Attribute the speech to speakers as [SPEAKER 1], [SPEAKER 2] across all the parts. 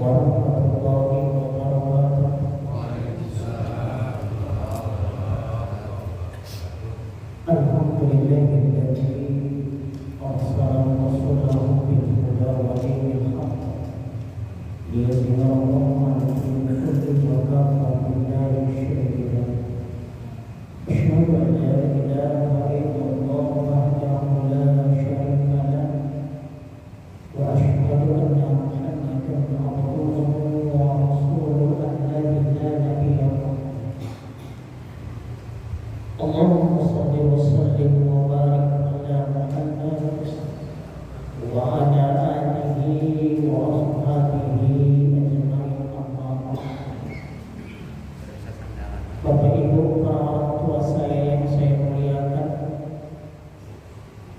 [SPEAKER 1] warahmatullahi wabarakatuh. Alhamdulillahilladzi arsala rasulahu bil huda wa dinil haqq liyudhhirahu 'ala dini kullihi wa kafa billahi shahidan. Asyhadu an la ilaha illallah wahdahu la syarika lah wa asyhadu anna Muhammadan 'abduhu wa rasuluhu alladzi la nabiyya ba'dahu. Allahumma shalli wa sallim wa barik ala Muhammad wa ala alihi wa ashabihi ajma'in. Amma ba'd. Bapak Ibu, para orang tua saya yang saya muliakan,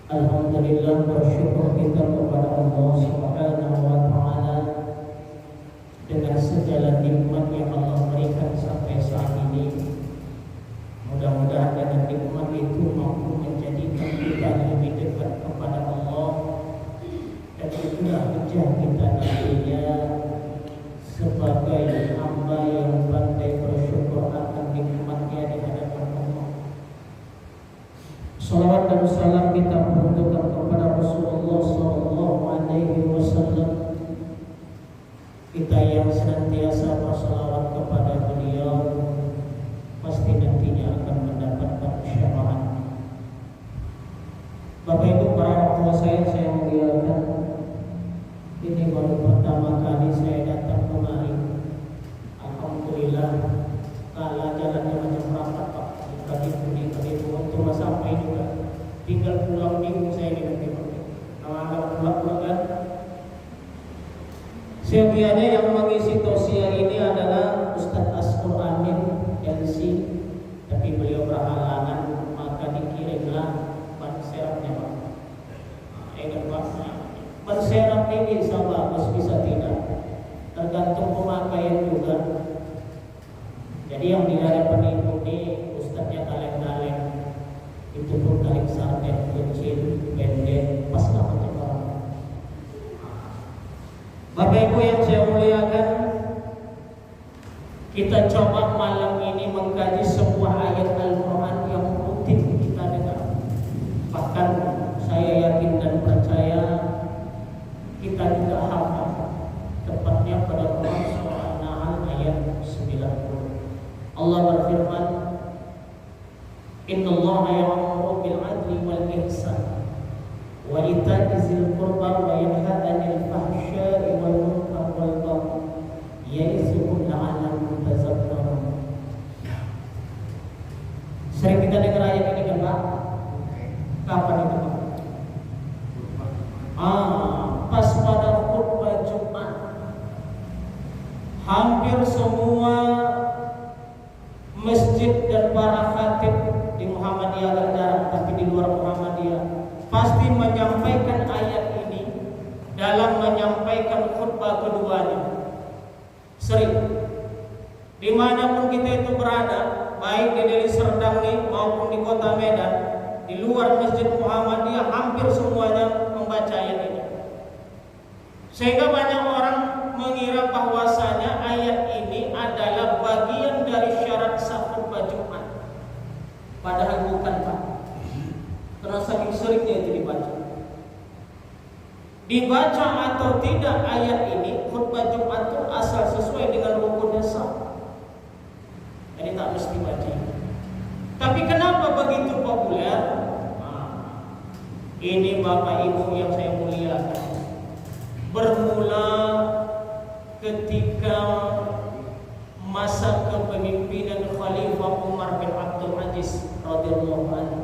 [SPEAKER 1] alhamdulillah, bersyukur kita kepada Allah Subhanahu wa taala dengan segala nikmat yang Allah berikan sampai saat ini. Mudah-mudahan dengan nikmat itu mampu menjadikan kita lebih dekat kepada Allah, dan itulah wajah kita nantinya sebagai hamba yang pandai bersyukur akan nikmatnya di hadapan Allah. Salawat dan salam kita peruntukkan kepada Rasulullah sallallahu alaihi wasallam, kita yang senantiasa bersalawat kepada beliau pasti nantinya akan mendapatkan syafaat. Bapak Ibu, para orang tua saya muliakan, ini baru pertama kali saya datang kemari. Alhamdulillah, kala jalannya macam rapat Pak, begitu untuk sampai juga. Tinggal pulang minggu saya ini nanti Pak. Kalau pulang kan. Sekiannya yang mengisi tausiah ini adalah Ustadz Askur Amin LC, tapi beliau berhalangan, maka dikirimlah ban serapnya Pak. Ban serap ini bisa bagus, bisa tidak, tergantung pemakaian juga. Jadi yang di hadapan itu nih Ustadznya kaleng-kaleng, itu pun kaleng sarden kecil, pendek, pas lah macam orang. Bapak Ibu yang saya muliakan, kita coba malam ini mengkaji sebuah ayat Al-Quran yang rutin kita dengar. Bahkan saya yakin dan percaya kita juga hafal, tepatnya pada Quran surah An-Nahl ayat 90. Allah berfirman, Innallaha ya'muru bil 'adli wal ihsan wa ita'i dzil qurba wa yanha 'anil fahsya'i wal munkar wal baghi ya'izukum la'allakum tadhakkarun. Sering kita dengar ayat ini kan Pak? Kapan itu Pak? Pas pada khutbah Jumat. Hampir semua masjid dan para khatib di Muhammadiyah agak jarang, tapi di luar Muhammadiyah pasti menyampaikan ayat ini dalam menyampaikan khutbah keduanya. Sering dimanapun kita itu berada, baik di Deli Serdang nih maupun di kota Medan, di luar Masjid Muhammadiyah, hampir semuanya membaca ayat ini. Sehingga banyak orang mengira bahwasanya ayat ini adalah bagian dari syarat sah khutbah Jumat. Padahal bukan Pak, karena saking seringnya itu dibaca atau tidak ayat ini, khutbah Jumat itu asal sesuai dengan rukunnya sah. Jadi tak mesti baca. Tapi kenapa begitu populer? Ini Bapak Ibu yang saya muliakan, bermula ketika masa kepemimpinan Khalifah Umar bin Abdul Aziz radhiyallahu anhu.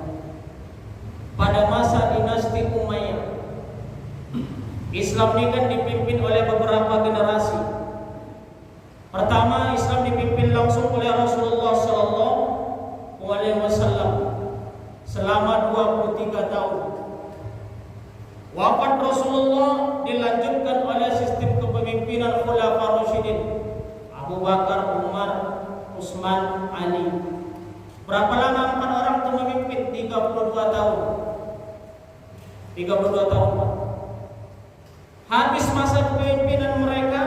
[SPEAKER 1] Pada masa dinasti Umayyah, Islam ini kan dipimpin oleh beberapa generasi. Pertama, Islam dipimpin langsung oleh Rasulullah sallallahu alaihi wasallam selama 23 tahun. Wafat Rasulullah dilanjutkan oleh sistem kepemimpinan Khulafaur Rasyidin, Abu Bakar, Umar, Utsman, Ali. Berapa lama 4 orang itu memimpin? 32 tahun. 32 tahun. Habis masa kepemimpinan mereka,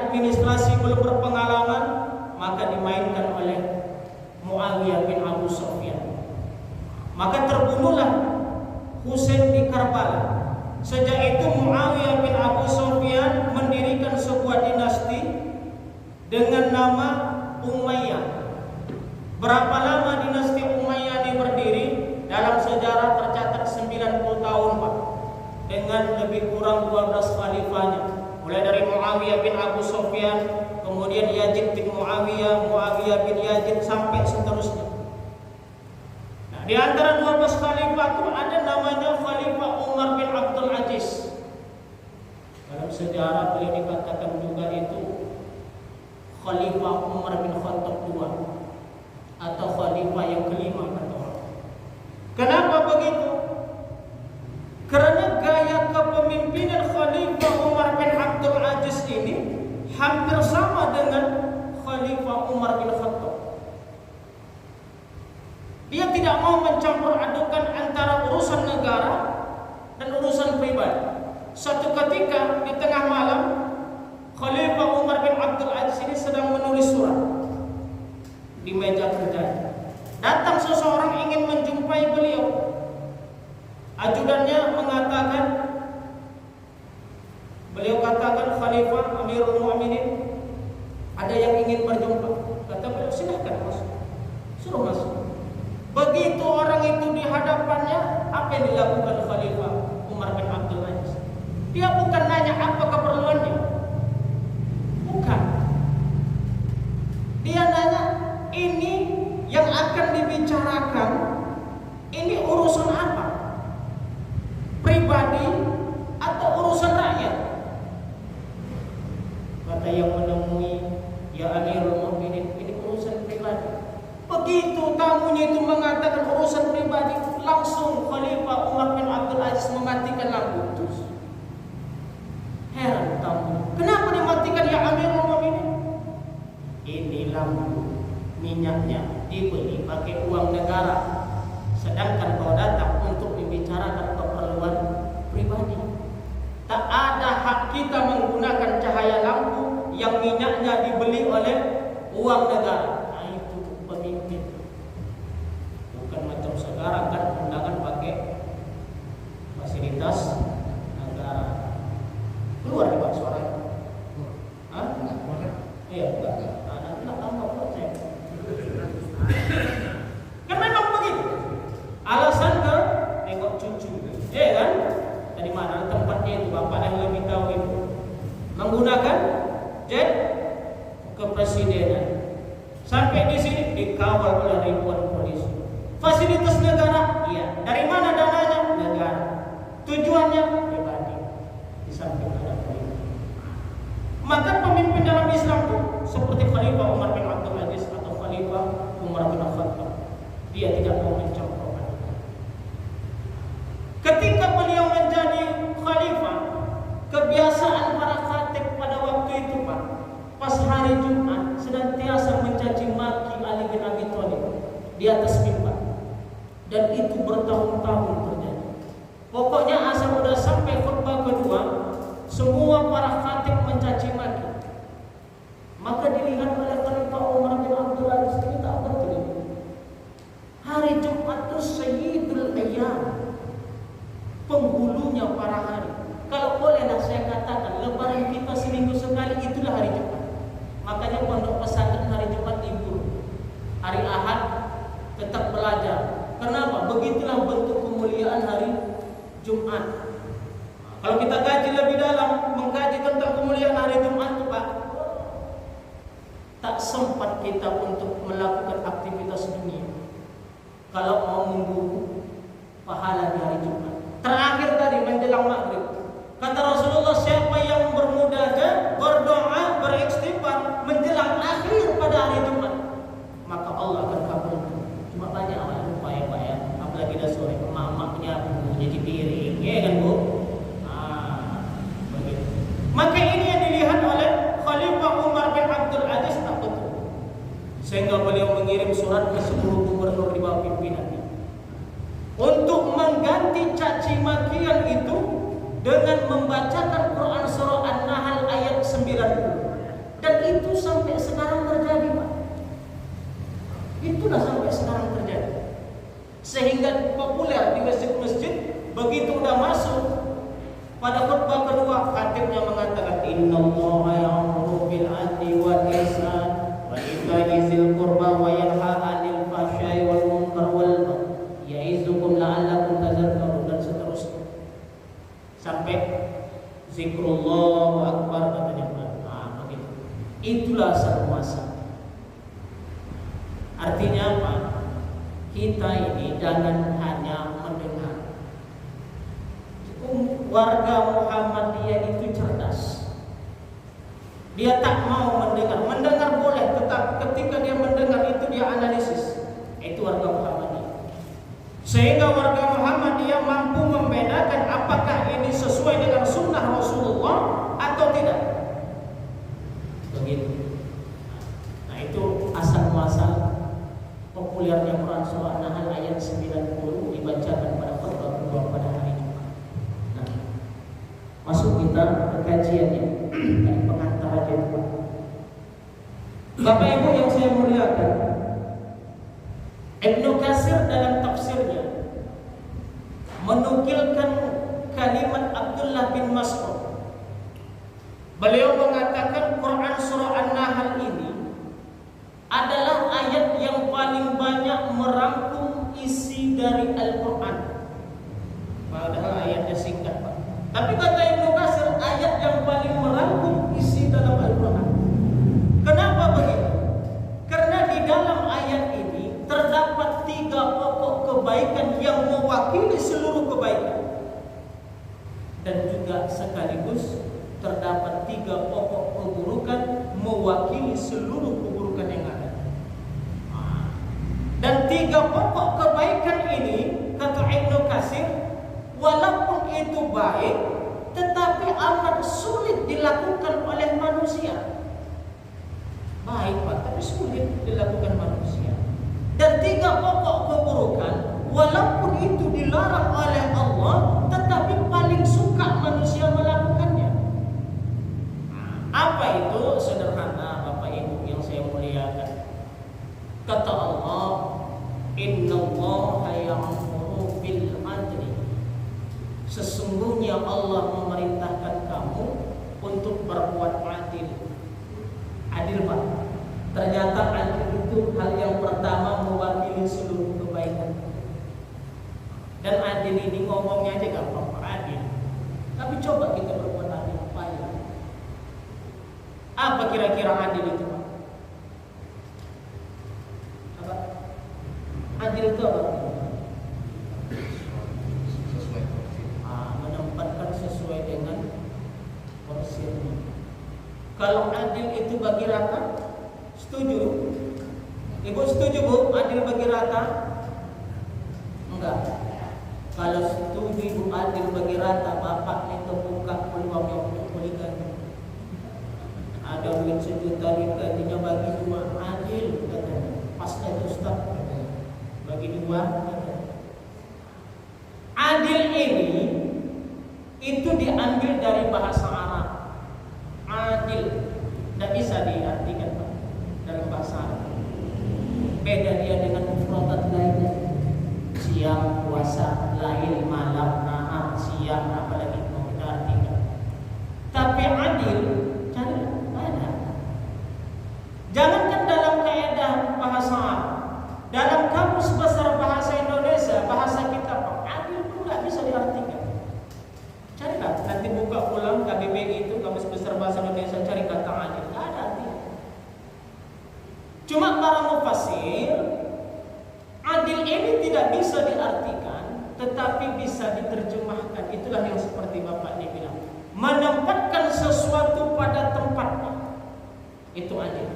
[SPEAKER 1] administrasi belum berpengalaman, maka dimainkan oleh Muawiyah bin Abu Sufyan. Maka terbunuhlah Husain di Karbala. Sejak itu Muawiyah bin Abu Sufyan mendirikan sebuah dinasti dengan nama Umayyah. Berapa lama dinasti Umayyah ini berdiri? Dalam sejarah tercatat 90 tahun, Pak. Dengan lebih kurang 12 khalifahnya. Mulai dari Muawiyah bin Abu Sufyan, kemudian Yazid bin Muawiyah, Muawiyah bin Yazid, sampai seterusnya. Nah, di antara 12 khalifah itu ada namanya Khalifah Umar bin Abdul Aziz. Dalam sejarah beliau dikatakan juga itu Khalifah Umar bin Khattab II, atau khalifah yang kelima kata orang. Kenapa begitu? Karena gaya kepemimpinan Khalifah Umar bin Abdul Aziz ini hampir sama dengan Khalifah Umar bin Khattab. Dia tidak mau mencampur adukan antara urusan negara dan urusan pribadi. Suatu ketika di tengah malam, Khalifah Umar bin Abdul Aziz ini sedang menulis surat di meja kerja. Datang seseorang ingin menjumpai beliau. Ajudannya mengatakan, beliau katakan, Khalifah Amirul Mu'minin, ada yang ingin berjumpa. Kata beliau, silahkan masuk. Suruh masuk. Begitu orang itu di hadapannya, apa yang dilakukan Khalifah Umar bin Abdul Aziz? Dia bukan nanya apa keperluannya, bukan. Dia nanya, ini yang akan dibicarakan, ini urusan apa? Pribadi atau urusan rakyat? Kata yang menemui, ya Amirul Mu'minin, ini urusan pribadi. Begitu tamunya itu mengatakan urusan pribadi, langsung Khalifah Umar bin Abdul Aziz mematikan lampu. Heran tamu, kenapa dimatikan ya Amirul Mu'minin? Ini lampu minyaknya dibeli pakai uang negara, sedangkan kau datang untuk membicarakan keperluan pribadi. Tak ada hak kita menggunakan cahaya lampu yang minyaknya dibeli oleh uang negara. Nah, itu pemimpin. Bukan macam sekarang kan undangan pakai fasilitas negara. Keluar di Pak suaranya. Hah? Iya, enggak. Nah, tambah projek. Kan memang begitu. Alasan ke tengok cucu. Kan? Tadi mana tempatnya itu, bapak yang lebih tahu itu. Menggunakan jet kepresidenan. Sampai di sini dikawal oleh ribuan polisi. Fasilitas negara, iya. Dari mana dananya? Negara. Tujuannya pribadi. Di samping ada politik. Maka pemimpin dalam Islam itu seperti Khalifah Umar bin Abdul Aziz atau Khalifah Umar bin Khattab. Dia tidak mau mencampur adukan. Ketika beliau menjadi khalifah, kebiasaan para khatib pada waktu itu, Pak, pas hari Jumat senantiasa mencaci maki Ali bin Abi Thalib di atas mimbar. Dan itu bertahun-tahun terjadi. Pokoknya asal udah sampai khutbah kedua, semua para khatib mencaci maki. Maka dilihat oleh Khalifah Umar bin Abdul Aziz, ini tak betul. Hari Jumat itu Sayyidul Ayyam, penghulunya para hari. Kalau bolehlah saya katakan, lebaran kita seminggu sekali, itulah hari Jumat. Makanya pondok pesantren hari Jumat libur. Hari Ahad tetap belajar. Kenapa? Begitulah bentuk kemuliaan hari Jumat. Kalau kita kaji lebih dalam, mengkaji tentang kemuliaan hari Jumat itu, Pak, tak sempat kita untuk melakukan aktivitas dunia kalau mau memburu pahala di hari Jumat. Terakhir tadi menjelang maghrib, kata Rasulullah, siapa yang bermudaja, berdoa, beristighfar menjelang akhir pada hari Jumat, maka Allah akan kabulkan. Cuma banyak orang lupa ya, Pak ya, apalagi dah sore, emak-emaknya nyuci piring, ya kan Bu? Begitu. Maka ini yang dilihat oleh Khalifah Umar bin Abdul Aziz tak betul, sehingga beliau mengirim surat ke seluruh gubernur di bawah pimpinannya untuk mengganti caci makian itu dengan membacakan Quran surah An-Nahl ayat 90. sampai sekarang terjadi, Pak. Itulah sampai sekarang terjadi. Sehingga populer di masjid-masjid, begitu udah masuk pada khutbah kedua, khatibnya mengatakan innallaha ya'muru bil 'adli wal ihsan wa ita'i dzil qurba wa yanha 'anil fahsya'i wal munkar wal baghi ya'izukum la'allakum tadhakkarun, dan seterusnya. Sampai zikrullahu akbar katanya. Nah, begitu. Itulah asal muasal. Artinya apa? Kita ini jangan hanya mendengar. Warga Muhammadiyah itu cerdas. Dia tak mau mendengar. Mendengar boleh, tetapi ketika dia mendengar itu dia analisis. Itu warga Muhammadiyah. Sehingga warga Muhammadiyah mampu membedakan apakah ini sesuai dengan sunnah Rasulullah atau tidak. Begitu. Nah, itu asal muasal populernya Quran surah An-Nahl ayat 90 dibacakan pada khutbah kedua pada hari Jumat. Nah, masuk kita ke kajiannya dari pengantar aja. Bapak Ibu yang saya muliakan, Ibnu Katsir dalam tafsirnya menukilkan kalimat Abdullah bin Mas'ud. Beliau mengatakan Quran surah An-Nahl ini adalah ayat yang paling banyak merangkum isi dari Al-Quran. Padahal ayatnya singkat, Pak. Tapi kata Ibnu Katsir, ayat yang paling merangkum isi dalam Al-Quran. Kenapa begitu? Karena di dalam ayat ini terdapat 3 pokok kebaikan yang mewakili seluruh kebaikan. Dan juga sekaligus terdapat 3 pokok keburukan mewakili seluruh keburukan yang ada. Dan 3 pokok kebaikan ini, kata Ibnu Katsir, walaupun itu baik, tetapi amat sulit dilakukan oleh manusia. Baik, Pak, tapi sulit dilakukan manusia. Dan 3 pokok keburukan, walaupun itu dilarang oleh Allah, tetapi paling suka manusia melakukannya. Apa itu? Sederhana, Bapak Ibu yang saya muliakan. Kata Allah, innallaha ya'muru bil 'adli. Sesungguhnya Allah memerintahkan kamu untuk berbuat adil. Adil, Pak. Ternyata adil itu hal yang pertama mewakili seluruh kebaikan. Dan adil ini ngomongnya aja gampang, Pak, adil. Tapi coba kita berbuat adil, payah. Apa kira-kira adil itu, Pak? Adil itu apa? Menempatkan sesuai dengan porsinya. Kalau adil itu bagi rata, setuju? Ibu setuju, Bu? Adil bagi rata? Enggak. Kalau setuju Ibu adil bagi rata, Bapak itu buka peluang yang untuk poligami. Ada duit 1 juta gajinya bagi 2, adil katanya. Pas itu Ustaz. Bagi 2. Adil ini itu diambil dari bahasa Arab. Adil tidak bisa diartikan, Pak, dalam bahasa Arab. Beda dia dengan mufradat lainnya. Siang, puasa, lail, malam, nahar, siang, apalagi mau kita artikan. Tapi adil cari ada. Jangankan dalam kaidah bahasa Arab, dalam kamus besar bahasa Indonesia, bahasa kita, Pak, adil itu nggak bisa diartikan. Carilah, nanti buka pulang KBBI itu, kamus besar bahasa Indonesia, cari kata adil, nggak ada artinya. Cuma para mufassir, adil ini tidak bisa diartikan, tetapi bisa diterjemahkan. Itulah yang seperti Bapak ini bilang, menempatkan sesuatu pada tempatnya. Itu adil.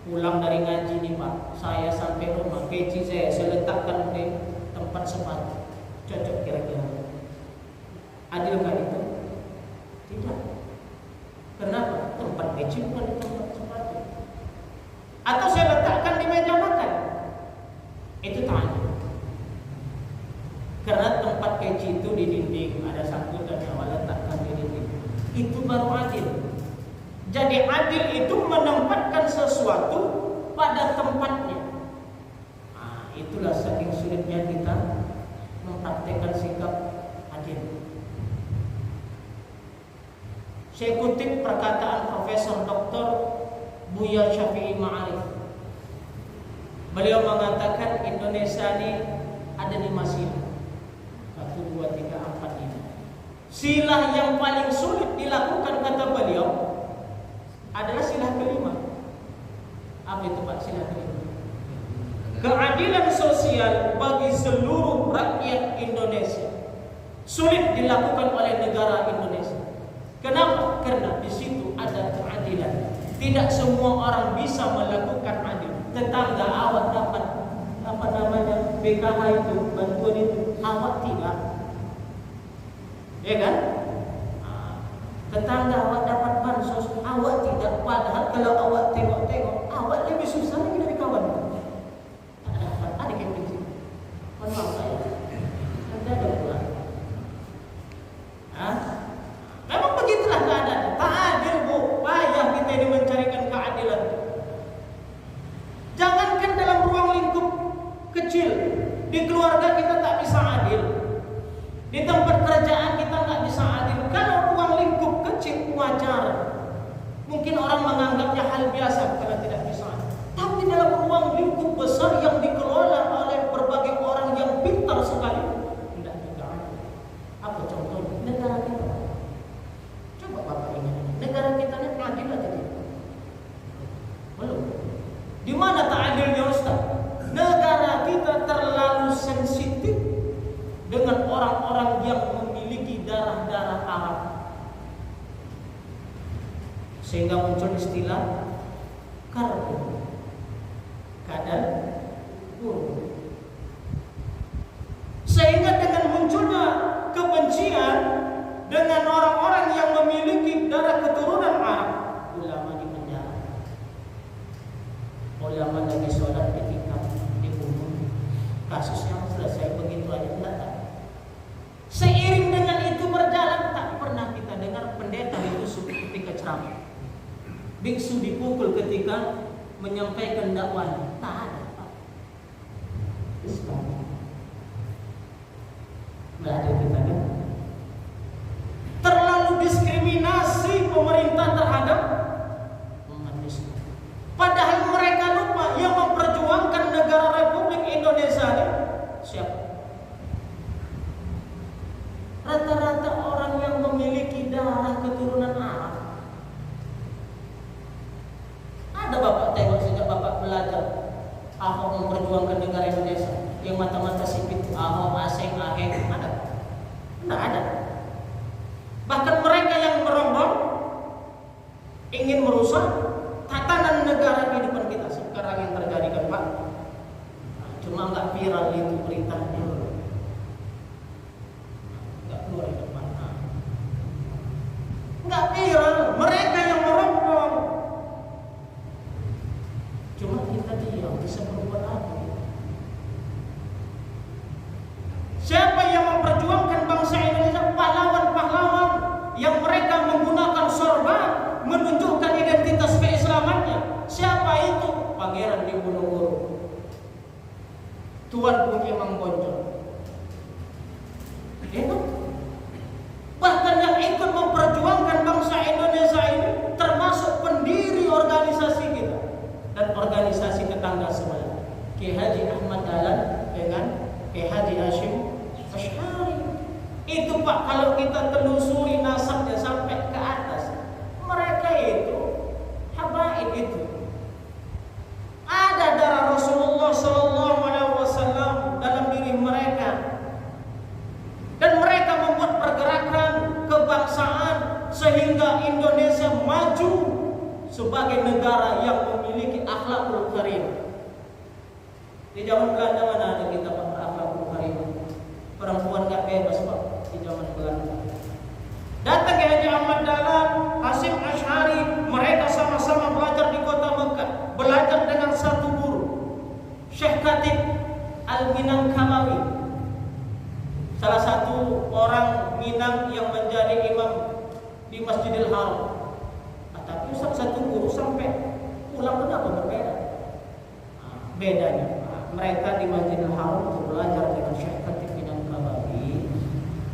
[SPEAKER 1] Pulang dari ngaji nih, Pak, saya sampai rumah, peci saya letakkan di tempat sepatu. Cocok kira-kira. Adilkah itu? Tidak. Kenapa? Tempat peci bukan di tempat sepatu. Atau saya letakkan di meja makan. Itu tak adil. Karena tempat peci itu di dinding, ada sangkutan yang letakkan di dinding. Itu baru adil. Jadi adil itu menempatkan tempatnya. Itulah saking sulitnya kita mempraktekkan sikap adil. Saya kutip perkataan Profesor Dr. Buya Syafi'i Ma'arif. Beliau mengatakan Indonesia ini ada 5 sila. 1, 2, 3, 4, 5. Sila yang paling sulit dilakukan kata beliau adalah sila kelima. Apa itu Pak sila kelima? Keadilan sosial bagi seluruh rakyat Indonesia sulit dilakukan oleh negara Indonesia. Kenapa? Karena di situ ada keadilan. Tidak semua orang bisa melakukan adil. Tetangga awak dapat BKH itu, bantuan itu, awak tidak. Ya kan? Tetangga awak dapat bansos, awak tidak. Padahal kalau awak tengok-tengok, awak lebih susah lagi dari kawan. Tak dapat, ada yang prinsip. Maaf saya, nanti ada pula. Memang begitulah keadaan. Tak adil bu, payah kita ini mencarikan keadilan. Jangankan dalam ruang lingkup kecil, di keluarga kita tak bisa adil, di tempat kerjaan kita tak bisa adil. Kalau ruang lingkup kecil wajar, mungkin orang menganggapnya hal biasa kalau tidak bisa. Tapi dalam ruang lingkup besar yang dikelola oleh berbagai orang yang pintar sekali, tidak juga adil. Apa contohnya? Negara kita. Coba Bapak ingat, negara kita ini adil atau tidak? Belum. Di mana tak adilnya Ustaz? Negara kita terlalu sensitif dengan orang-orang yang memiliki darah-darah Arab, sehingga muncul istilah karbo, kadal buruk. Sehingga dengan munculnya kebencian dengan orang-orang yang memiliki darah keturunan Arab, ulama di penjara, ulama lagi sholat ditikam, dibunuh. Kasus yang selesai begitu aja tidak. Seiring dengan itu berjalan, tak pernah kita dengar pendeta ditusuk ketika ceramah, biksu dipukul ketika menyampaikan dakwahnya. Tak ada Pak. Islam nggak ada kita kan? Terlalu diskriminasi pemerintah terhadap umat Islam. Padahal mereka lupa yang memperjuangkan negara Republik Indonesia ini siapa? Rata-rata orang yang memiliki darah keturunan Arab. Ada Bapak tengok sejak Bapak belajar Ahok memperjuangkan negara Indonesia, yang mata-mata sipit Ahok, Aseng, Aheng, ada? Tidak ada. Bahkan mereka yang merombong ingin merusak tatanan negara kehidupan kita sekarang yang terjadi kan Pak. Cuma nggak viral itu beritanya, nggak keluar itu Pak. Nggak viral, mereka yang merombong. Cuma kita diam, bisa berbuat apa? Siapa yang memperjuangkan bangsa Indonesia? Pahlawan-pahlawan yang mereka menggunakan sorban menunjukkan identitas keislamannya. Siapa itu? Pangeran Diponegoro, Tuan Bumi Manggonjo. Ya, bahkan yang ikut memperjuangkan bangsa Indonesia ini termasuk pendiri organisasi kita dan organisasi tetangga sebelah, Kiai Haji Ahmad Dahlan dengan Kiai Haji Hashim Asy'ari. Itu Pak, kalau kita telusuri nasabnya sampai ke atas, mereka itu habaib itu. Ada darah Rasulullah SAW dalam diri mereka, dan mereka membuat pergerakan kebangsaan sehingga Indonesia maju sebagai negara yang memiliki akhlakul karim. Di zaman Belanda mana ada kita Pak akhlakul karim? Perempuan gak bebas Pak di zaman Belanda. Datang ke Haji Ahmad Dahlan, Hashim Asy'ari, mereka sama-sama belajar di kota Mekah, belajar dengan satu guru, Syekh Khatib Al-Minangkawi, salah satu orang Minang yang menjadi imam di Masjidil Haram. Tapi satu guru sampai pulang pun apa berbeda. bedanya. Mereka di Masjidil Haram untuk belajar dengan Syekh Khatib bin Al-Kababi,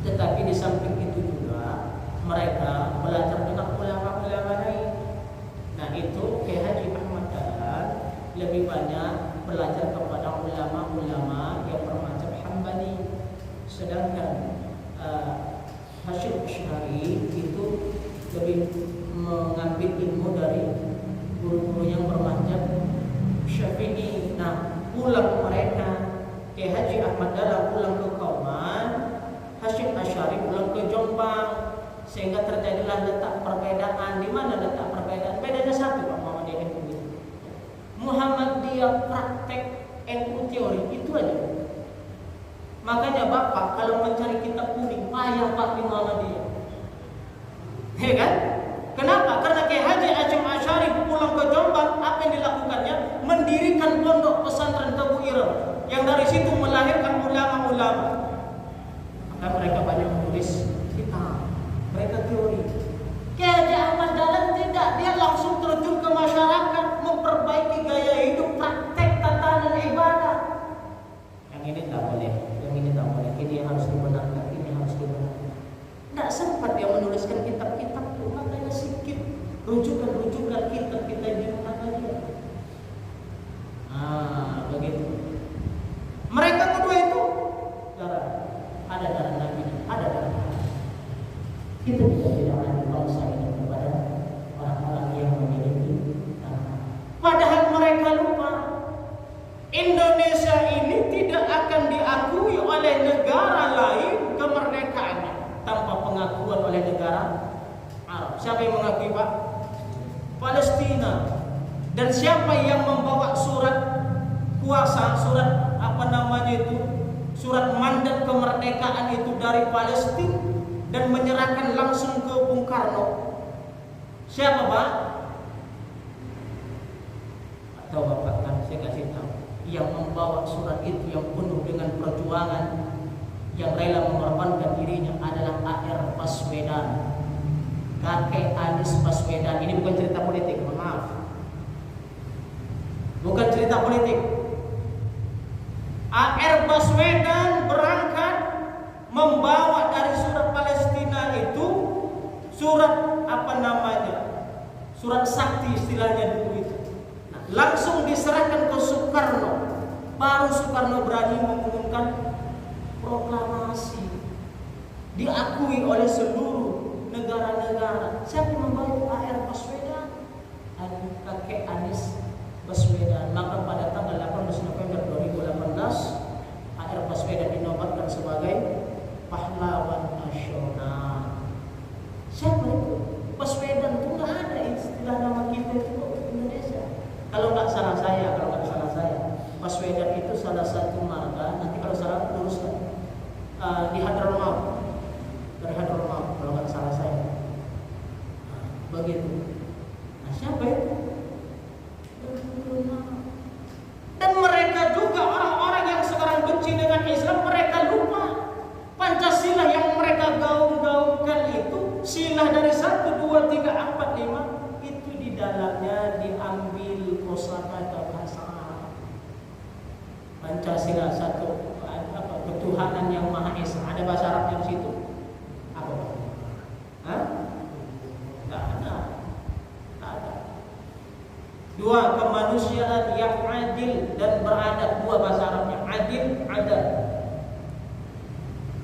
[SPEAKER 1] tetapi di samping itu juga mereka belajar dengan ulama-ulama lain. Nah itu Kiai Haji Ahmad Dahlan lebih banyak belajar kepada ulama-ulama yang bermadzhab Hambali, sedangkan Hasyim Asy'ari itu lebih mengambil ilmu dari guru-guru yang bermadzhab Syafi'i. Nah, pulang mereka, Kiai Haji Ahmad Dahlan pulang ke Kauman, Hasyim Asy'ari pulang ke Jombang, sehingga terjadilah letak perbedaan. Di mana letak perbedaan? Bedanya satu, Pak Muhammadiyah NU itu. Muhammadiyah praktek, NU teori, itu aja. Makanya Bapak kalau mencari kitab kuning payah Pak di Muhammadiyah. Ya kan? Kenapa? Karena Kiai Haji Hasyim Asy'ari pulang ke Jombang, apa yang dilakukannya? Mendirikan pondok pesantren Tebu Ireng, yang dari situ melahirkan ulama-ulama. Maka mereka banyak menulis kitab, mereka teori. Kiai Haji Ahmad Dahlan tidak, dia langsung terjun ke masyarakat, memperbaiki gaya hidup, praktek tatanan ibadah. Yang ini tak boleh, yang ini tak boleh, ini harus dibenarkan, ini harus dibenarkan. Tidak sempat dia menuliskan kitab-kitab itu, makanya sedikit rujukan-rujukan kitab kita di Muhammadiyah. Begitu. Mereka kedua itu ada darah Nabi, ada darah Nabi. Kita juga tidak ada bangsa ini kepada orang-orang yang memiliki darah. Padahal mereka lupa Indonesia ini tidak akan diakui oleh negara lain kemerdekaannya tanpa pengakuan oleh negara Arab. Siapa yang mengakui, Pak? Palestina. Dan siapa yang membawa surat kuasa, surat surat mandat kemerdekaan itu dari Palestina dan menyerahkan langsung ke Bung Karno? Siapa, Pak? Atau Bapak kan saya kasih tahu, yang membawa surat itu yang penuh dengan perjuangan, yang rela mengorbankan dirinya adalah A.R. Baswedan, kakek Anies Baswedan. Ini bukan cerita politik, mohon maaf. Bukan cerita politik. A.R. Baswedan berangkat membawa dari surat Palestina itu surat surat sakti istilahnya dulu itu. Nah, langsung diserahkan ke Soekarno. Baru Soekarno berani mengumumkan proklamasi, diakui oleh seluruh negara-negara. Siapa yang membawa? A.R. Baswedan, kakek Anies Baswedan. Maka pada tanggal 18 November 2018 A.R. Baswedan dinobatkan sebagai pahlawan nasional. Siapa itu? Baswedan itu nggak ada istilah nama kita itu Indonesia. Kalau nggak salah saya, Baswedan itu salah satu marga. Nanti kalau salah luruskan. Di Hadramaut, dari Hadramaut kalau nggak salah saya. Begitu. Nah, siapa itu? Dan mereka juga orang-orang yang sekarang benci dengan Islam, mereka lupa Pancasila yang mereka gaung-gaungkan itu, sila dari 1, 2, 3, 4, 5 itu di dalamnya diambil kosakata bahasa Arab. Pancasila satu ketuhanan yang Maha Esa, ada bahasa Arabnya di situ. Apa? Tidak ada. 2, kemanusiaan yang adil dan beradab. 2 bahasa Arabnya, adil, adab.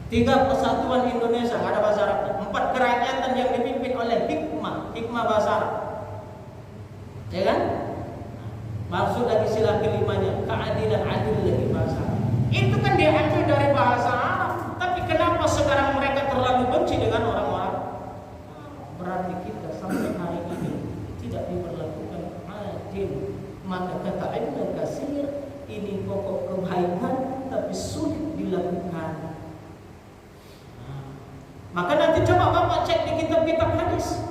[SPEAKER 1] 3, persatuan Indonesia, ada bahasa Arabnya. 4, kerakyatan yang dipimpin oleh hikmah bahasa Arab. Ya kan? Maksud lagi sila kelimanya, keadilan, adil lagi bahasa Arab. Itu kan diambil dari bahasa Arab. Tapi kenapa sekarang mereka terlalu benci dengan orang-orang? Berarti kita sampai hari ini tidak diperlakukan adil. Maka kata Ibnu Katsir, ini pokok kebaikan tapi sulit dilakukan. Maka nanti coba Bapak cek di kitab-kitab hadis.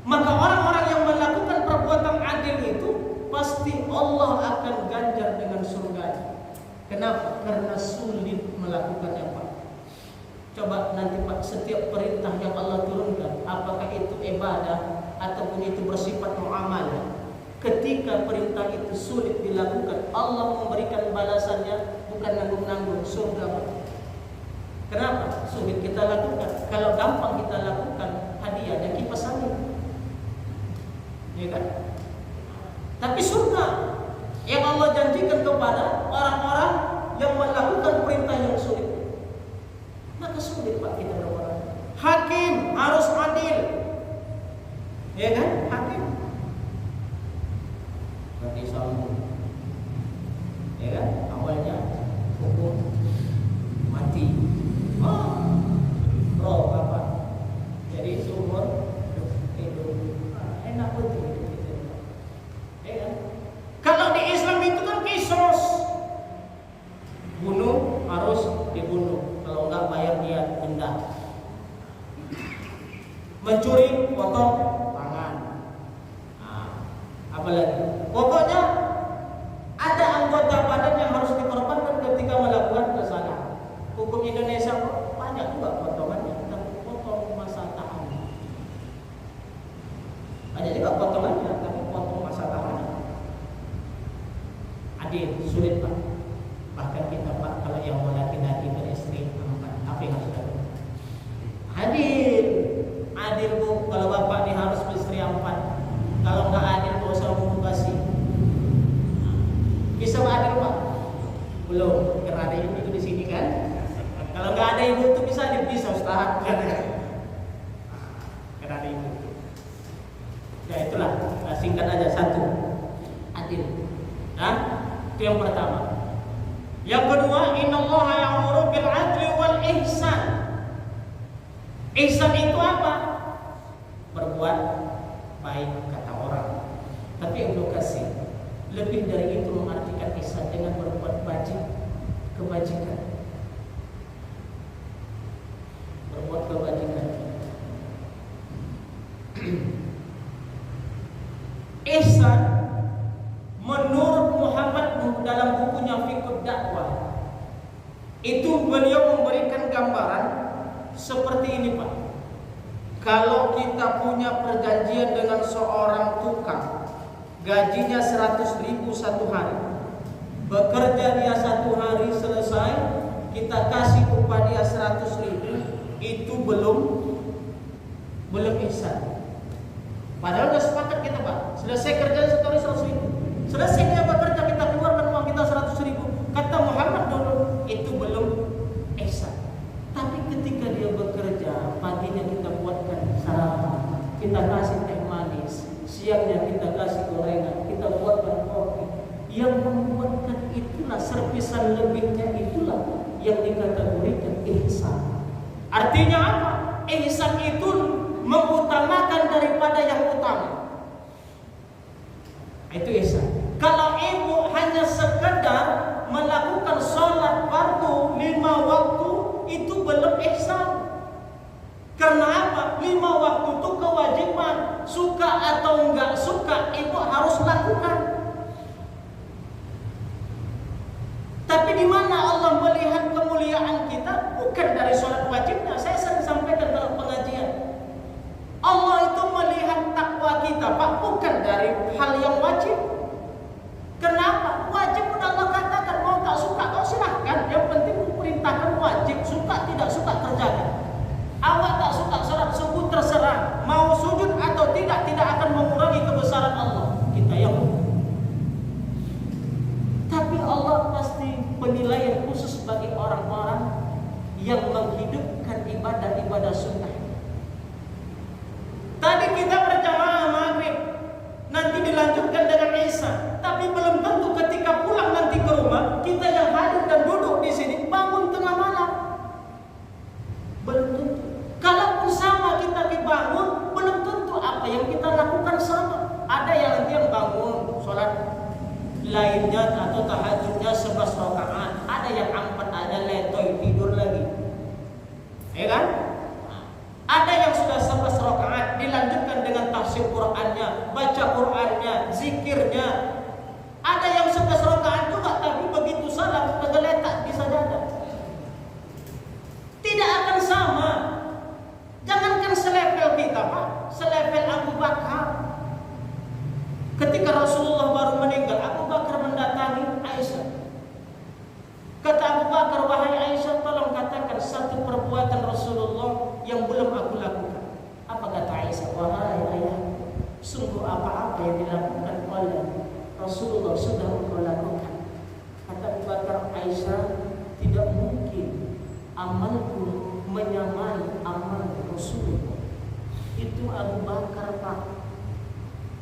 [SPEAKER 1] Maka orang-orang yang melakukan perbuatan adil itu pasti Allah akan ganjar dengan surga. Kenapa? Karena sulit melakukannya, Pak. Coba nanti Pak, setiap perintah yang Allah turunkan, apakah itu ibadah ataupun itu bersifat muamalah, ketika ketika perintah itu sulit dilakukan, Allah memberikan balasannya bukan nanggung-nanggung, surga Pak. Kenapa? Sulit kita lakukan. Kalau gampang kita lakukan, hadiah dan kipas angin. Ya kan? Tapi surga yang Allah janjikan kepada orang-orang yang melakukan perintah yang sulit. Maka sulit Pak kita berbuat. Hakim harus adil. Ya kan? Hakim. Berarti sambung. Ya kan? Awalnya hukum mati. Oh, roh apa? Jadi seumur hidup. Enak betul hidup kita. Ya kan? Kalau di Islam itu kan kisos. Bunuh harus dibunuh. Kalau enggak bayar dia denda. Mencuri potong tangan. Nah, apalagi? Pokoknya ada anggota badan yang harus dikorbankan ketika melakukan kesalahan. Hukum Indonesia kok banyak juga potongannya, tapi potong masa tahanan. Ada juga potongannya, tapi potong masa tahanan. Adil, sulit Pak. Bahkan kita Pak, kalau yang mau laki-laki beristri 4, apa yang harus dilakukan? Adil, adil Bu. Kalau bapak ini harus beristri 4. Kalau nggak adil, nggak usah kasih. Bisa adil Pak? Belum, karena ada ibu di sini kan. Kalau nggak ada ibu itu bisa dipisah Ustaz. Karena ada ibu. Ya itulah, singkat aja satu. Adil. Nah, itu yang pertama. Yang kedua, innallaha ya'muru bil 'adli wal ihsan. Ihsan itu apa? Berbuat baik kata orang. Tapi Ibnu Katsir lebih dari itu mengartikan ihsan dengan berbuat kebajikan. Berbuat kebajikan. Ihsan menurut Muhammad dalam bukunya Fiqh Dakwah itu beliau memberikan gambaran seperti ini Pak. Kalau kita punya perjanjian dengan seorang tukang, gajinya 100.000 satu hari, bekerja dia 1 hari selesai, kita kasih upah dia 100.000, itu belum ihsan. Padahal udah sepakat kita Pak, selesai kerja 1 hari 100.000, selesai dia bekerja kita keluarkan uang kita 100.000. Kata Muhammad dulu itu belum ihsan. Tapi ketika dia bekerja, paginya kita buatkan sarapan, kita kasih teh manis, siangnya kita kasih gorengan, kita buatkan kopi. Yang membuatkan itulah servisan lebihnya, itulah yang dikategorikan ihsan. Artinya apa? Ihsan itu mengutamakan daripada yang utama. Itu ihsan. Kalau ibu hanya sekedar melakukan sholat fardu 5 waktu, itu belum ihsan. Karena apa? 5 waktu itu kewajiban. Suka atau enggak suka, ibu harus lakukan. Tapi di mana Allah melihat kemuliaan kita? Bukan dari sholat wajibnya. Saya sering sampaikan dalam pengajian. Allah itu melihat takwa kita, Pak, bukan dari hal yang wajib. Kenapa? Wajib udah Allah katakan, mau tak suka kau silahkan. Yang penting perintahkan wajib, suka tidak suka kerjakan. Awak tak suka sholat subuh terserah, mau sujud atau tidak akan mengurangi kebesaran Allah. Kita yang tapi Allah pasti penilaian khusus bagi orang-orang yang menghidupkan ibadah-ibadah sunnah. Tadi kita berjamaah maghrib, nanti dilanjutkan dengan isya. Tapi belum tentu ketika pulang nanti ke rumah, kita yang hadir dan duduk di sini bangun tengah malam. Belum tentu. Kalaupun sama kita dibangun, belum tentu apa yang kita lakukan sama. Ada yang nanti yang bangun sholat lainnya atau tahajudnya 11 rakaat, ada yang 4, ada letoy tidur lagi, ya kan? Ada yang sudah 11 rakaat dilanjutkan dengan tafsir Qur'annya, baca Qur'annya, zikirnya. Ada yang 11 rakaat juga tapi begitu salam tergeletak di sajadah. Tidak akan sama. Jangankan selevel kita, Pak, selevel Abu Bakar. Ketika Rasulullah Bakar, wahai Aisyah, tolong katakan satu perbuatan Rasulullah yang belum aku lakukan. Apa kata Aisyah? Wahai ayah, sungguh apa-apa yang dilakukan oleh Rasulullah sudah engkau lakukan. Kata Abu Bakar, Aisyah, tidak mungkin amalku menyamai amal Rasulullah. Itu Abu Bakar, Pak.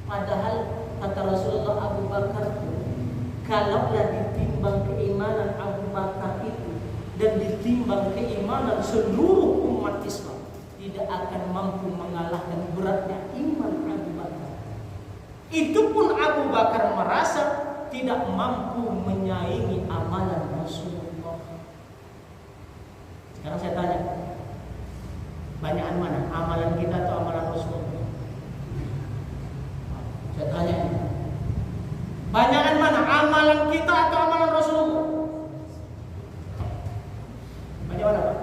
[SPEAKER 1] Padahal kata Rasulullah, Abu Bakar, kalaulah ditimbang keimanan Abu Bakar itu dan ditimbang keimanan seluruh umat Islam, tidak akan mampu mengalahkan beratnya iman Abu Bakar. Itu pun Abu Bakar merasa tidak mampu menyaingi amalan Rasulullah. Sekarang saya tanya, banyakan mana? Amalan kita atau amalan Rasulullah? Saya tanya, banyakan mana? Amalan kita atau amalan Rasulullah? Banyak mana, Pak?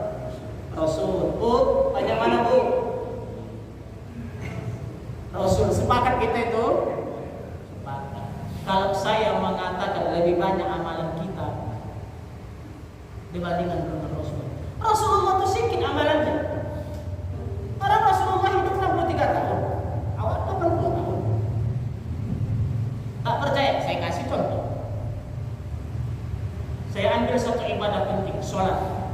[SPEAKER 1] Rasul. Bu, banyak mana, Bu? Rasul. Sepakat kita itu? Sepakat. Kalau saya mengatakan lebih banyak amalan kita dibandingkan dengan Rasul. Rasulullah itu sedikit amalannya. Orang Rasulullah hidup 63 tahun. Awal 80 tahun. Tak percaya? Saya kasih contoh. Saya ambil satu ibadah penting, sholat.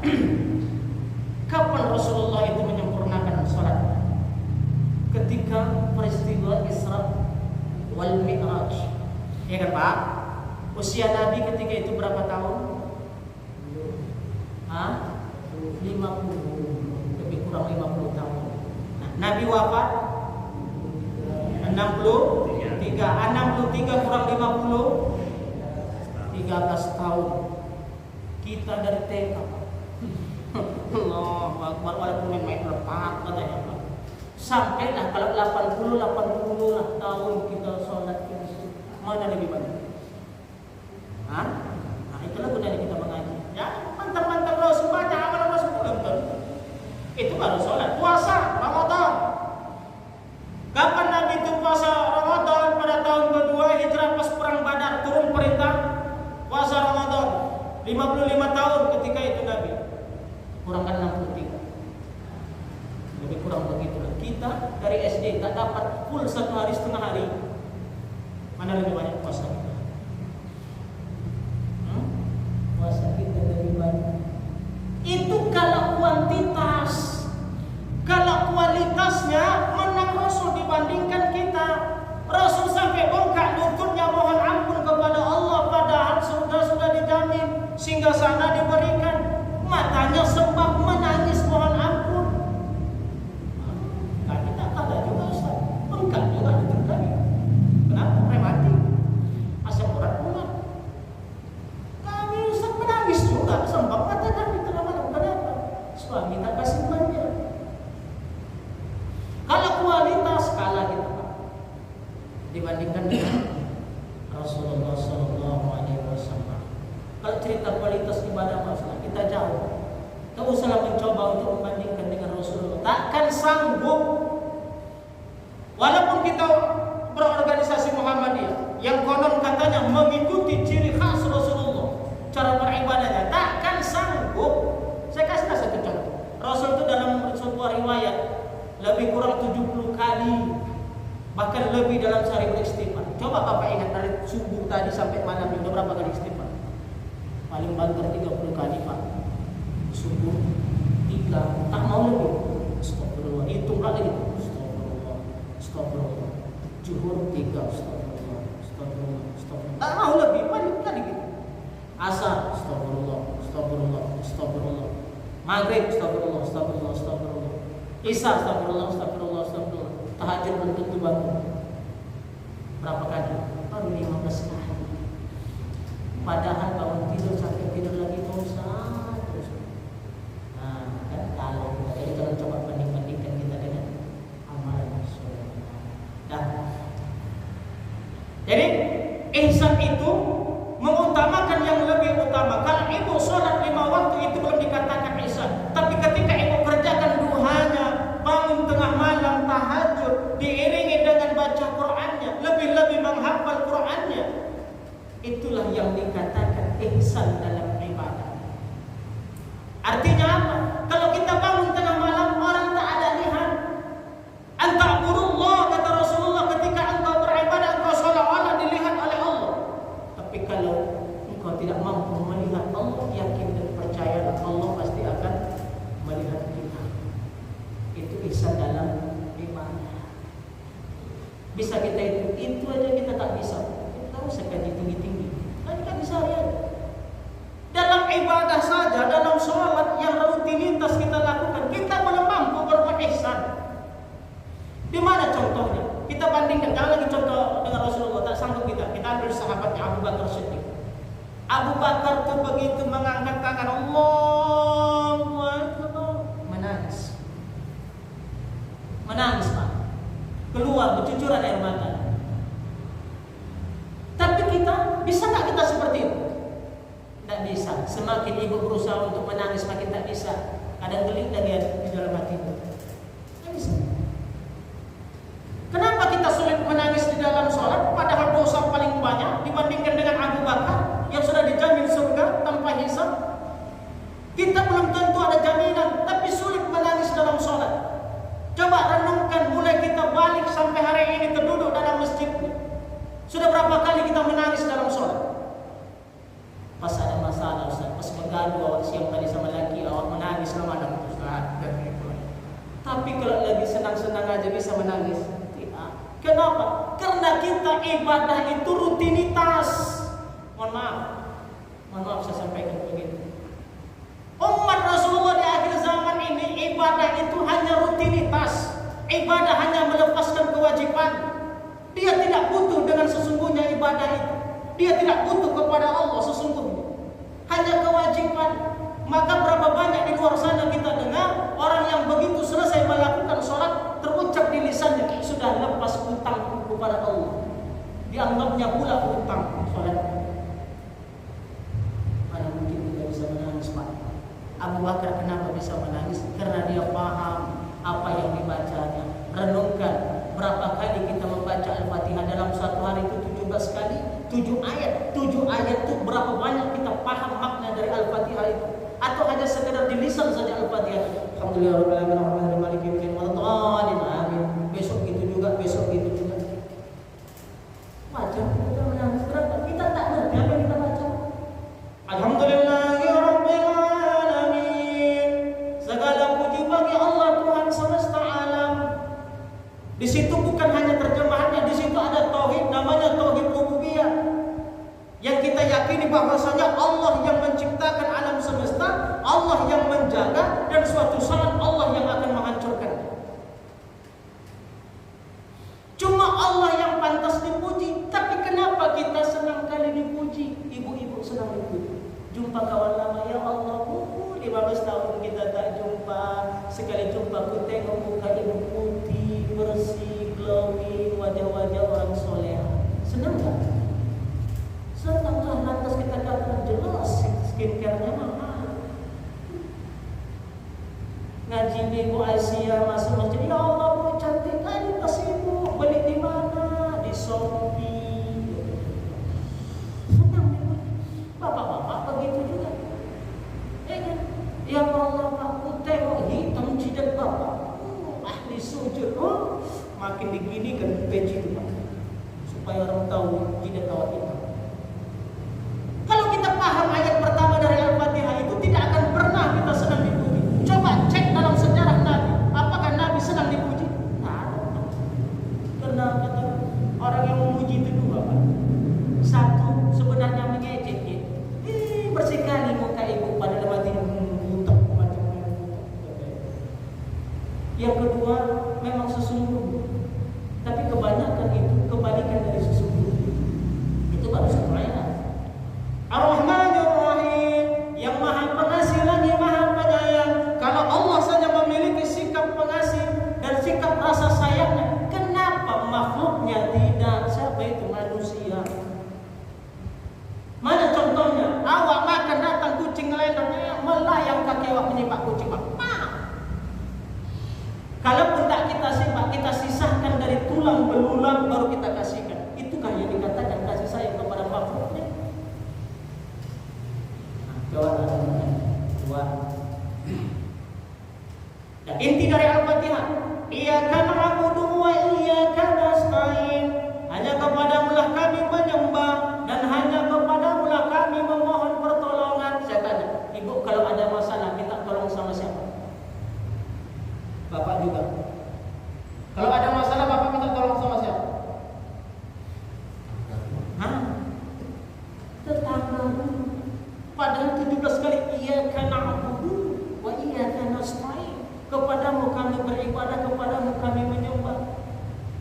[SPEAKER 1] Kapan Rasulullah itu menyempurnakan sholat? Ketika peristiwa Isra wal Mi'raj. Ya kan, Pak? Usia Nabi ketika itu berapa tahun? 50, lebih kurang 50 tahun. Nah, Nabi wafat 63 kurang 50, 13 tahun. Kita dari TK, Pak. Allahu Akbar, walaupun main lepak katanya, Pak. Sampailah kalau 80 lah tahun kita sholat itu. Mana lebih banyak? Nah, itulah gunanya kita mengaji. Ya, mantap-mantap Rasul, baca amalan Rasul belum tentu. Itu baru sholat. Puasa Ramadan. Kapan Nabi itu puasa Ramadan? Pada tahun kedua hijrah pas perang Badar, turun perintah puasa Ramadan. 55 tahun ketika itu Nabi. Kurangkan 63. Lebih kurang begitulah. Kita dari SD tak dapat full 1 hari setengah hari. Mana lebih banyak puasa kita? Puasa kita lebih banyak. Itu kalau kuantitas. Kalau kualitasnya menang Rasul dibandingkan kita. Rasul sampai bongkak lututnya mohon ampun kepada Allah, padahal sudah dijamin singgah sana diberikan. Matanya sembah menangis mohon ampun. Nah, kita kalah juga, Ustaz. Bongkak juga lutut kami. Kenapa? Prematik. Asam urat umat. Kami Ustaz menangis juga, sembah mata kami tengah malam. Kenapa? Suami tak kasih manja. Kalau kualitas kalah kita, Pak, dibandingkan dengan Rasulullah SAW. Kalau cerita kualitas ibadah masalah kita jauh. Tak usahlah mencoba untuk membandingkan dengan Rasulullah. Takkan sanggup. Walaupun kita berorganisasi Muhammadiyah yang konon katanya mengikuti ciri khas Rasulullah, cara beribadahnya, takkan sanggup. Saya kasih satu contoh. Rasul itu dalam sebuah riwayat lebih kurang 70 kali, bahkan lebih dalam sehari beristighfar. Coba Bapak ingat dari subuh tadi sampai malam itu berapa kali istighfar? Paling banter 30 kali, Pak. Subuh 3, tak mau lebih. Astagfirullah, hitung lagi. Astagfirullah. Zuhur 3, astagfirullah. Tak mau lebih, banyak kali gitu. Asar, astagfirullah. Maghrib, astagfirullah. Isya, astagfirullah. Tahajud belum tentu bangun. Berapa kali? Baru 15 kali. Padahal bangun tidur sampai tidur lagi dosa terus. Nah, kan kalau jadi kalau coba bandingkan kita dengan amalan Rasulullah. Nah, jadi ihsan itu mengutamakan yang lebih utama. Kalau ibu sholat 5 waktu itu belum dikatakan ihsan. Tapi ketika ibu kerjakan duhanya, bangun tengah malam, tahajud, diiringi dengan baca Qur'annya, lebih-lebih menghafal Qur'annya, itulah yang dikatakan ihsan dalam ibadah. ibadah saja dalam sholat yang rutinitas kita lakukan, kita belum mampu berbuat ihsan. Di mana contohnya? Kita bandingkan, jangan lagi contoh dengan Rasulullah, tak sanggup kita. Kita ambil sahabatnya Abu Bakar Siddiq. Abu Bakar tuh begitu mengangkat tangan, Allahu Akbar, menangis. Menangis, Pak. Keluar bercucuran air mata. Tapi kita, bisa nggak kita seperti itu? Tidak bisa. Semakin ibu berusaha untuk menangis, makin tak bisa. Kadang gelik lagi di dalam hati itu. Tidak bisa. Kenapa kita sulit menangis di dalam sholat, padahal dosa paling banyak dibandingkan dengan Abu Bakar yang sudah dijamin surga tanpa hisab? Kita belum tentu ada jaminan, tapi sulit menangis dalam sholat. Coba renungkan, mulai kita balik sampai hari ini terduduk dalam masjid, sudah berapa kali kita menangis dalam sholat? Pas ada masalah Ustaz, pas bergaduh awak siang tadi sama laki, awak menangis lama dan Ustaz. Tapi kalau lagi senang-senang aja bisa menangis. Kenapa? Karena kita ibadah itu rutinitas. Mohon maaf saya sampaikan begitu. Umat Rasulullah di akhir zaman ini ibadah itu hanya rutinitas. Ibadah hanya melepaskan kewajiban. Dia tidak butuh dengan sesungguhnya ibadah itu. Dia tidak butuh kepada Allah sesungguhnya. Hanya kewajiban. Maka berapa banyak di luar sana kita dengar orang yang begitu selesai melakukan sholat, terucap di lisannya, sudah lepas hutang kepada Allah. Dianggapnya pula hutang sholat. Mana mungkin kita bisa menangis, Pak? Abu Bakar kenapa bisa menangis? Karena dia paham apa yang dibacanya. Renungkan berapa kali kita membaca Al-Fatihah dalam satu hari itu 17 kali, 7 ayat. 7 ayat itu berapa banyak kita paham makna dari Al-Fatihah itu? Atau hanya sekedar di lisan saja Al-Fatihah. Alhamdulillahirabbil alamin maliki yaumiddin waladhdallin amin. Besok gitu juga, besok gitu juga. Baca kita menangis berapa? Kita tak ngerti apa yang kita baca. Alhamdulillahirabbil alamin. Segala puji bagi Allah Tuhan semesta alam. Di situ bukan hanya terjemahannya, di situ ada tauhid, namanya tauhid rububiyah. Yang kita yakini bahwasanya Allah yang menciptakan alam semesta, Allah yang menjaga, dan suatu saat Allah yang akan menghancurkan. Cuma Allah yang pantas dipuji. Tapi kenapa kita senang kali dipuji? Ibu-ibu senang dipuji. Jumpa kawan lama, ya Allah, 15 tahun kita tak jumpa. Sekali jumpa ku tengok muka ibu putih, bersih, glowing, wajah-wajah orang soleh. Senang tak? Senanglah. Lantas kita katakan jelas skincare-nya mahal. Ngaji di Ibu Aisyah masuk masjid, ya Allah Bu cantik kali tas ibu, beli di mana? Di Shopee. Senang ibu. Bapak-bapak begitu juga. Ya Allah Pak, ku tengok hitam jidat bapak. Ahli sujud. Makin diginikan peci itu Pak, supaya orang tahu jidat awak hitam. Kalau kita paham ayat pertama dari Al-Fatihah itu, tidak akan pernah kita senang dipuji. Coba cek dalam sejarah Nabi, apakah Nabi senang dipuji? Nah, karena kata orang yang memuji itu dua, Pak. Satu, sebenarnya mengejek. Bersih kali muka ibu pada mati butek macamnya. Yang kedua, memang sesungguhnya. Tapi kebanyakan itu kebalikan dari sesungguhnya. Itu baru satu ayat. Ar-Rahmanir Rahim, yang maha pengasih lagi maha penyayang. Kalau Allah saja memiliki sikap pengasih dan sikap rasa sayangnya, kenapa makhluknya tidak? Siapa itu manusia? Mana contohnya? Awak makan datang kucing ngelendong, melayang kaki awak menyimak kucing. Kalaupun tak kita simak, kita sisahkan dari tulang belulang baru kita kasihkan. Itukah yang dikatakan kasih sayang kepada makhluknya? Jawab dua. Dan inti dari Al-Fatihah, Iyyaka na'budu wa iyyaka nasta'in. Hanya kepadamu-lah kami menyembah dan hanya kepadamu-lah kami memohon pertolongan. Saya tanya, ibu kalau ada masalah minta tolong sama siapa? Bapak juga. Kalau ada masalah bapak minta tolong sama siapa? Padahal 17 kali iyyaka na'budu wa iyyaka nasta'in. Kepadamu kami beribadah, kepadamu kami menyembah.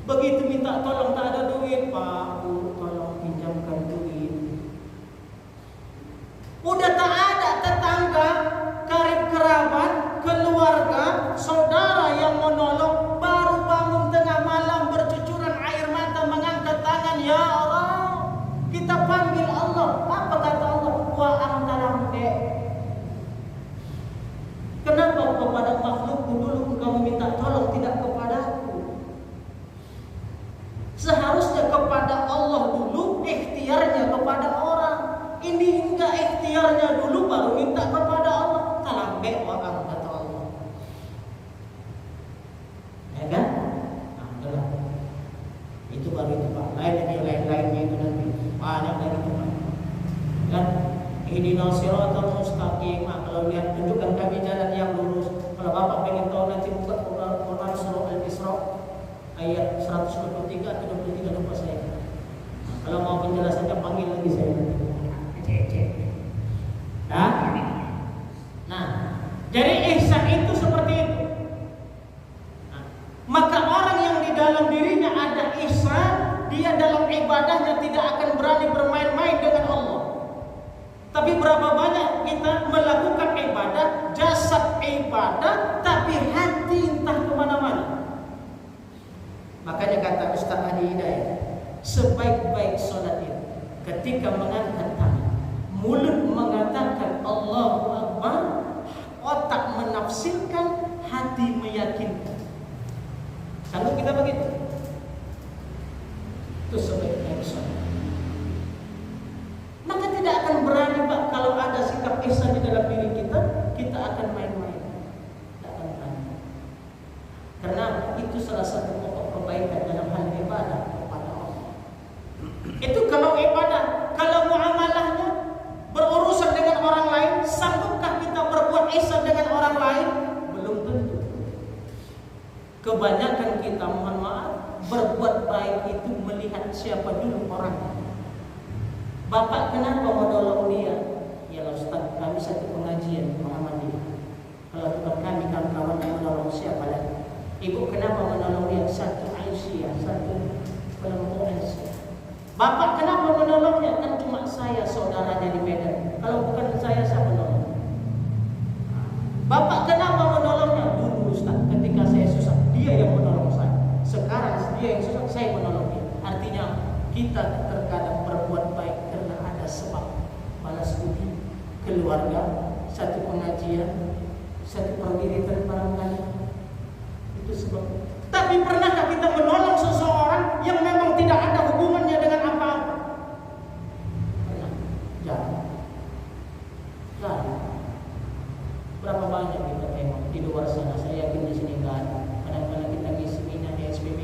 [SPEAKER 1] Begitu minta tolong tak ada duit, Pak, Bu, tolong pinjamkan duit. Udah tak ada tetangga, karib kerabat, keluarga, saudara yang menolong, baru bangun tengah malam bercucuran air mata mengangkat tangan, ya Allah. Kita panggil Allah. Apa kata Allah? Wa antalam de. Kenapa kepada makhlukku dulu engkau minta tolong, tidak kepadaku? Seharusnya kepada Allah dulu, ikhtiarnya kepada orang. Ini enggak, ikhtiarnya dulu baru minta kepada Allah. Talambe wa'ang kata Allah. Ya kan? Nah, itulah. Itu baru itu Pak. Lainnya itu nanti banyak lagi teman. Dan ihdinas siratal mustaqim. Kalau lihat tunjukkan kami jalan yang lurus. Kalau Bapak pengen tahu nanti buka Quran surah Al-Isra ayat 123 atau 23 lupa saya. Nah, kalau mau penjelasannya panggil lagi saya. Nah, jadi ihsan itu seperti itu. Nah, maka orang yang di dalam dirinya ada ihsan, dia dalam ibadahnya tidak akan berani bermain-main dengan Allah. Tapi berapa banyak kita melakukan ibadah, jasad ibadah, tapi hati entah kemana-mana. Makanya kata Ustaz Adi Hidayat, sebaik-baik sholat itu ketika mengangkat tangan, mulut mengatakan Allahu Akbar, otak menafsirkan, hati meyakinkan. Sanggup kita begitu? Itu sebaik-baik sholat. Maka tidak akan berani Pak kalau ada sikap ihsan di dalam diri kita, kita akan main-main. Tidak akan berani. Karena itu salah satu pokok kebaikan dalam hal ibadah kepada Allah. Itu kalau ibadah. Kalau muamalahnya berurusan dengan orang lain, sanggupkah kita berbuat ihsan dengan orang lain? Belum tentu. Kebanyakan kita, mohon maaf, berbuat baik itu melihat siapa dulu orangnya. Bapak kenapa menolong dia? Ya Ustaz, kami satu pengajian Muhammadiyah. Kalau bukan kami, kawan-kawan yang menolong siapa lagi? Ibu kenapa menolong dia? Satu Aisyah, satu kelompok Aisyah. Bapak kenapa menolongnya? Kan cuma saya saudaranya di Medan. Kalau bukan saya, siapa menolong? Bapak kenapa menolongnya? Dulu Ustaz, ketika saya susah, dia yang menolong saya. Sekarang dia yang susah, saya menolong dia. Artinya kita terkadang berbuat baik karena ada sebab balas budi, keluarga, satu pengajian, satu pergi barangkali. Itu sebab. Tapi pernahkah kita menolong seseorang yang memang tidak ada hubungannya dengan apa-apa? Pernah? Jarang. Berapa banyak kita tengok di luar sana? Saya yakin di sini enggak ada. Kadang-kadang kita ngisi minat di SPB,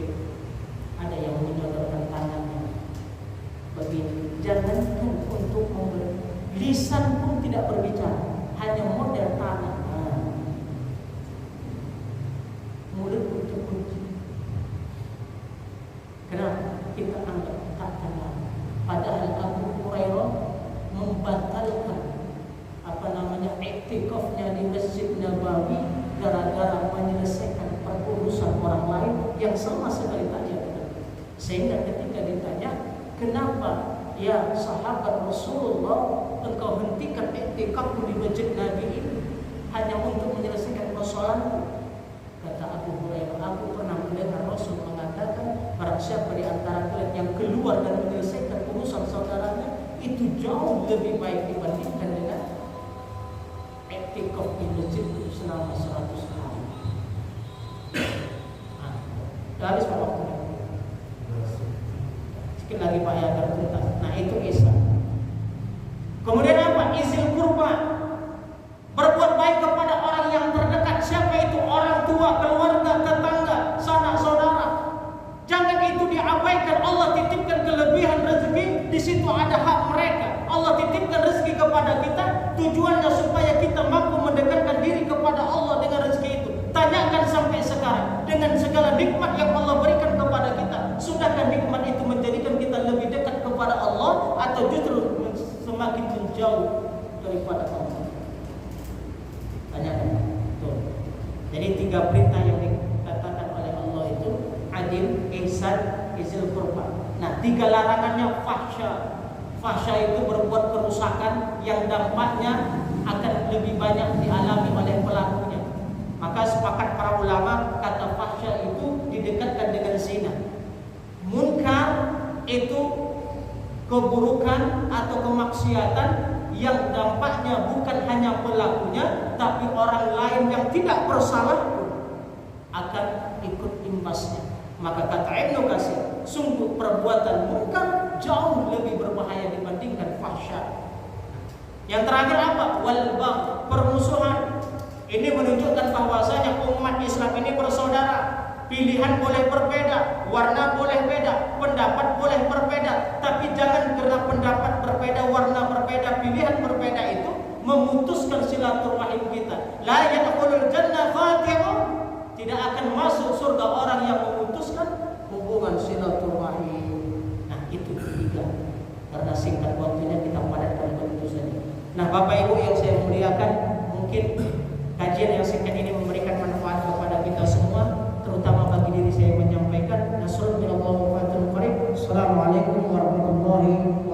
[SPEAKER 1] ada yang menyodorkan tangannya. Begini, jangankan untuk memberi, lisan pun tidak berbicara, hanya model tangan. Mulut untuk kunci. Kenapa? Kita anggap tak kenal. Padahal Abu Hurairah membatalkan iktikafnya di Masjid Nabawi gara-gara menyelesaikan perurusan orang lain yang sama sekali tak jaga. Sehingga ketika ditanya, kenapa ya sahabat Rasulullah engkau hentikan iktikafmu di Masjid Nabi ini hanya untuk menyelesaikan persoalanku? Kata Abu Hurairah, aku pernah mendengar Rasul mengatakan, barang siapa di antara kalian yang keluar dan menyelesaikan urusan saudaranya, itu jauh lebih baik dibandingkan dengan iktikaf di masjid selama 100 hari. Sudah habis Pak waktunya? Sedikit lagi Pak ya, agar tuntas. Nah itu ihsan. Kemudian apa? Izil kurba. Berbuat baik kepada orang yang terdekat. Siapa itu? Orang tua, keluarga, tetangga, sanak saudara. Jangan itu diabaikan. Allah titipkan kelebihan rezeki, di situ ada hak mereka. Allah titipkan rezeki kepada kita, tujuannya supaya kita mampu mendekatkan diri kepada Allah dengan rezeki itu. Tanyakan sampai sekarang, dengan segala nikmat yang Allah berikan kepada kita, sudahkah nikmat itu menjadikan kita lebih dekat kepada Allah atau justru semakin menjauh daripada Allah. Tanyakan. Tuh. Jadi 3 perintah yang dikatakan oleh Allah itu adil, ihsan, izil qurba. Nah, 3 larangannya fahsya. Fahsya itu berbuat kerusakan yang dampaknya akan lebih banyak dialami oleh pelakunya. Maka sepakat para ulama kata fahsya itu didekatkan dengan zina. Munkar itu keburukan atau kemaksiatan yang dampaknya bukan hanya pelakunya, tapi orang lain yang tidak bersalah pun akan ikut imbasnya. Maka kata Ibnu Katsir, sungguh perbuatan munkar jauh lebih berbahaya dibandingkan fahsya. Yang terakhir apa? Wal bagh, permusuhan. Ini menunjukkan bahwasanya umat Islam ini bersaudara. Pilihan boleh berbeda, warna boleh beda, pendapat boleh berbeda, tapi jangan karena pendapat berbeda, warna berbeda, pilihan berbeda itu memutuskan silaturahim kita. La yadkhulul jannah qati'un, tidak akan masuk surga orang yang memutuskan hubungan silaturahim. Nah, itu 3. Karena singkat waktunya kita padatkan begitu saja. Nah, Bapak Ibu yang saya muliakan, mungkin kajian yang singkat ini memberikan manfaat kepada kita semua, terutama bagi diri saya menyampaikan. Nasrul minallah wa fatul qarib. Assalamualaikum warahmatullahi wabarakatuh.